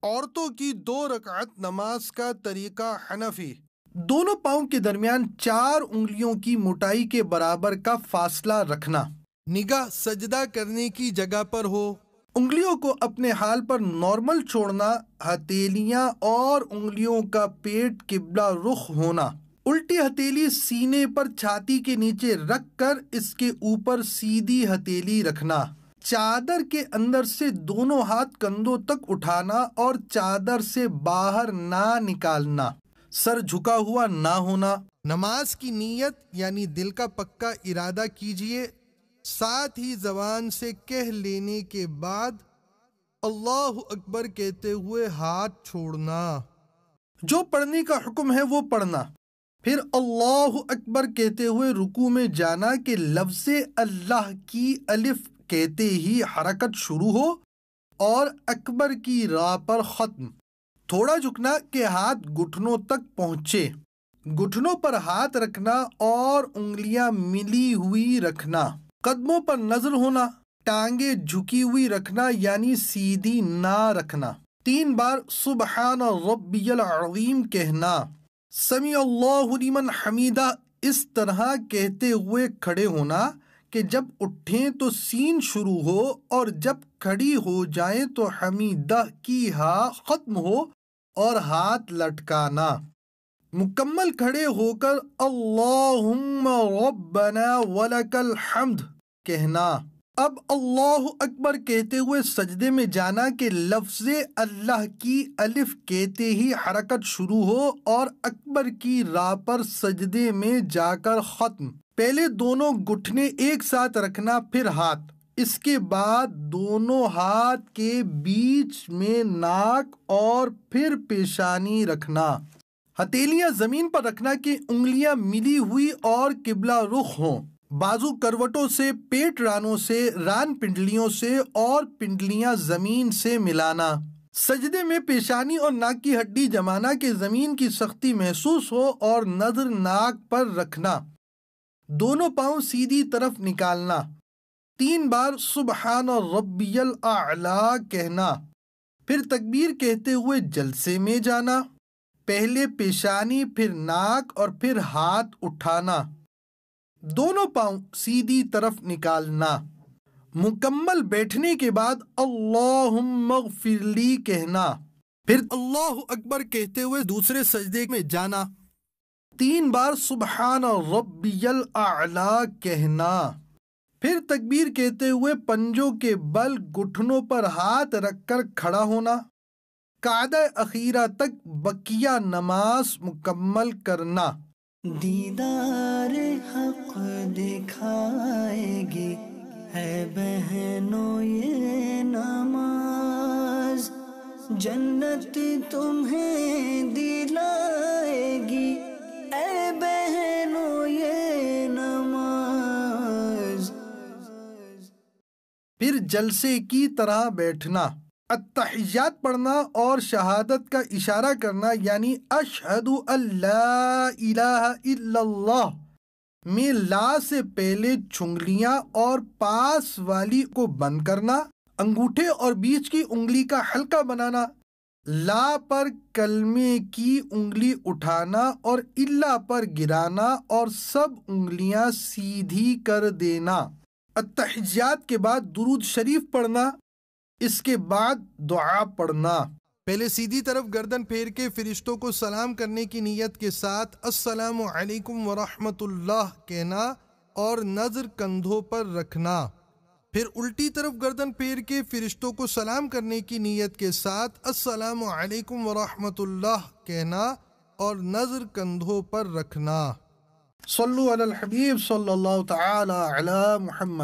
عورتوں کی 2 رکعت نماز کا طریقہ حنفی۔ دونوں پاؤں کے درمیان 4 انگلیوں کی موٹائی کے برابر کا فاصلہ رکھنا۔ نگاہ سجدہ کرنے کی جگہ پر ہو۔ انگلیوں کو اپنے حال پر نارمل چھوڑنا، ہتھیلیاں اور انگلیوں کا پیٹ قبلہ رخ ہونا۔ الٹی ہتھیلی سینے پر چھاتی کے نیچے رکھ کر اس کے اوپر سیدھی ہتھیلی رکھنا۔ چادر کے اندر سے دونوں ہاتھ کندھوں تک اٹھانا اور چادر سے باہر نہ نکالنا۔ سر جھکا ہوا نہ ہونا۔ نماز کی نیت یعنی دل کا پکا ارادہ کیجئے، ساتھ ہی زبان سے کہہ لینے کے بعد اللہ اکبر کہتے ہوئے ہاتھ چھوڑنا۔ جو پڑھنے کا حکم ہے وہ پڑھنا، پھر اللہ اکبر کہتے ہوئے رکوع میں جانا کہ لفظ اللہ کی الف کہتے ہی حرکت شروع ہو اور اکبر کی راہ پر ختم۔ تھوڑا جھکنا کہ ہاتھ گھٹنوں تک پہنچے، گھٹنوں پر ہاتھ رکھنا اور انگلیاں ملی ہوئی رکھنا۔ قدموں پر نظر ہونا، ٹانگیں جھکی ہوئی رکھنا یعنی سیدھی نہ رکھنا۔ 3 بار سبحان ربی العظیم کہنا۔ سمیع اللہ لمن حمیدہ اس طرح کہتے ہوئے کھڑے ہونا کہ جب اٹھیں تو سین شروع ہو اور جب کھڑی ہو جائیں تو حمیدہ کی ہا ختم ہو اور ہاتھ لٹکانا۔ مکمل کھڑے ہو کر اللہم ربنا ولک الحمد کہنا۔ اب اللہ اکبر کہتے ہوئے سجدے میں جانا کہ لفظ اللہ کی الف کہتے ہی حرکت شروع ہو اور اکبر کی راہ پر سجدے میں جا کر ختم۔ پہلے دونوں گھٹنے ایک ساتھ رکھنا، پھر ہاتھ، اس کے بعد دونوں ہاتھ کے بیچ میں ناک اور پھر پیشانی رکھنا۔ ہتھیلیاں زمین پر رکھنا کہ انگلیاں ملی ہوئی اور قبلہ رخ ہوں۔ بازو کروٹوں سے، پیٹ رانوں سے، ران پنڈلیوں سے اور پنڈلیاں زمین سے ملانا۔ سجدے میں پیشانی اور ناک کی ہڈی جمانا کہ زمین کی سختی محسوس ہو اور نظر ناک پر رکھنا۔ دونوں پاؤں سیدھی طرف نکالنا۔ 3 بار سبحان ربی الاعلی کہنا، پھر تکبیر کہتے ہوئے جلسے میں جانا۔ پہلے پیشانی، پھر ناک اور پھر ہاتھ اٹھانا۔ دونوں پاؤں سیدھی طرف نکالنا۔ مکمل بیٹھنے کے بعد اللہم اغفر لی کہنا، پھر اللہ اکبر کہتے ہوئے دوسرے سجدے میں جانا۔ 3 بار سبحان ربی الاعلی کہنا، پھر تکبیر کہتے ہوئے پنجوں کے بل گھٹنوں پر ہاتھ رکھ کر کھڑا ہونا۔ قعدہ اخیرہ تک بقیہ نماز مکمل کرنا۔ دیدار حق دکھائے گی ہے بہنوں یہ نماز، جنت تمہیں دلائے گی اے بہنوں یہ نماز۔ پھر جلسے کی طرح بیٹھنا، التحیات پڑھنا اور شہادت کا اشارہ کرنا یعنی اشہد ان لا الہ الا اللہ میں لا سے پہلے چھنگلیاں اور پاس والی کو بند کرنا، انگوٹھے اور بیچ کی انگلی کا حلقہ بنانا، لا پر کلمے کی انگلی اٹھانا اور الا پر گرانا اور سب انگلیاں سیدھی کر دینا۔ التحیات کے بعد درود شریف پڑھنا، اس کے بعد دعا پڑھنا۔ پہلے سیدھی طرف گردن پھیر کے فرشتوں کو سلام کرنے کی نیت کے ساتھ السلام علیکم ورحمۃ اللہ کہنا اور نظر کندھوں پر رکھنا۔ پھر الٹی طرف گردن پھیر کے فرشتوں کو سلام کرنے کی نیت کے ساتھ السلام علیکم ورحمۃ اللہ کہنا اور نظر کندھوں پر رکھنا۔ صلو علی الحبیب صلی اللہ تعالی علی محمد۔